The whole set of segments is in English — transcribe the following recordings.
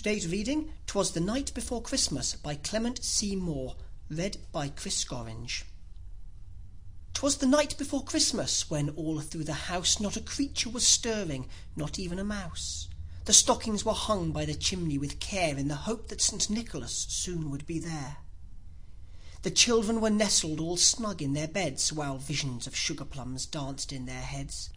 Today's reading, 'Twas the Night Before Christmas by Clement C. Moore, read by Chris Gorringe. 'Twas the night before Christmas, when all through the house not a creature was stirring, not even a mouse. The stockings were hung by the chimney with care, in the hope that St. Nicholas soon would be there. The children were nestled all snug in their beds, while visions of sugar plums danced in their heads.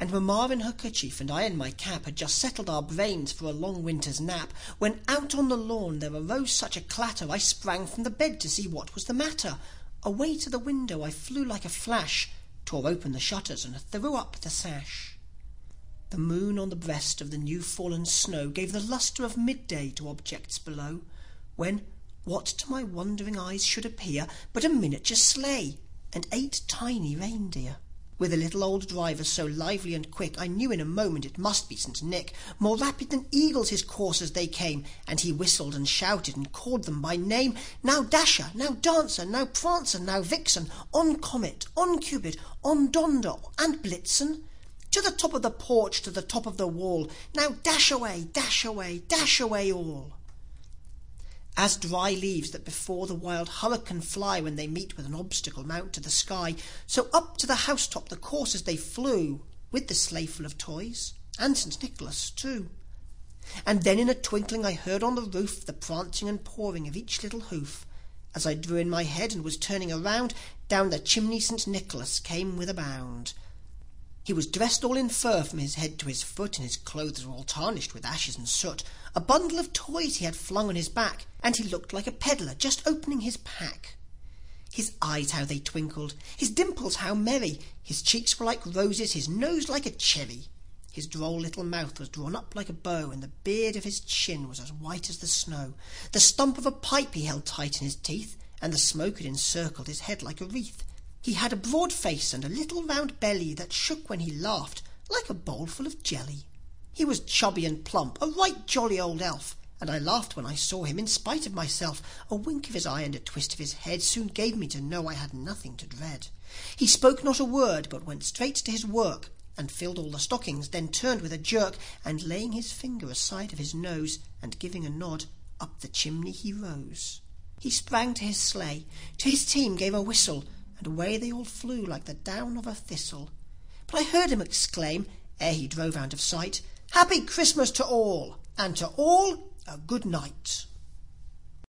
And Mamma in her kerchief and I in my cap had just settled our brains for a long winter's nap, when out on the lawn there arose such a clatter I sprang from the bed to see what was the matter. Away to the window I flew like a flash, tore open the shutters and threw up the sash. The moon on the breast of the new-fallen snow gave the lustre of midday to objects below, when what to my wondering eyes should appear but a miniature sleigh and 8 tiny reindeer. With a little old driver so lively and quick, I knew in a moment it must be St. Nick. More rapid than eagles his coursers they came, and he whistled and shouted and called them by name. Now Dasher, now Dancer, now Prancer, now Vixen, on Comet, on Cupid, on Donder, and Blitzen. To the top of the porch, to the top of the wall, now dash away, dash away, dash away all. As dry leaves that before the wild hurricane fly when they meet with an obstacle mount to the sky, so up to the housetop the coursers they flew, with the sleigh full of toys, and St. Nicholas too. And then in a twinkling I heard on the roof the prancing and pawing of each little hoof. As I drew in my head and was turning around, down the chimney St. Nicholas came with a bound. He was dressed all in fur from his head to his foot, and his clothes were all tarnished with ashes and soot. A bundle of toys he had flung on his back, and he looked like a peddler just opening his pack. His eyes how they twinkled, his dimples how merry, his cheeks were like roses, his nose like a cherry. His droll little mouth was drawn up like a bow, and the beard of his chin was as white as the snow. The stump of a pipe he held tight in his teeth, and the smoke had encircled his head like a wreath. He had a broad face and a little round belly that shook when he laughed like a bowl full of jelly. He was chubby and plump, a right jolly old elf, and I laughed when I saw him in spite of myself. A wink of his eye and a twist of his head soon gave me to know I had nothing to dread. He spoke not a word, but went straight to his work, and filled all the stockings, then turned with a jerk, and laying his finger aside of his nose, and giving a nod, up the chimney he rose. He sprang to his sleigh, to his team gave a whistle, and away they all flew like the down of a thistle. But I heard him exclaim, ere he drove out of sight, "Happy Christmas to all, and to all a good night."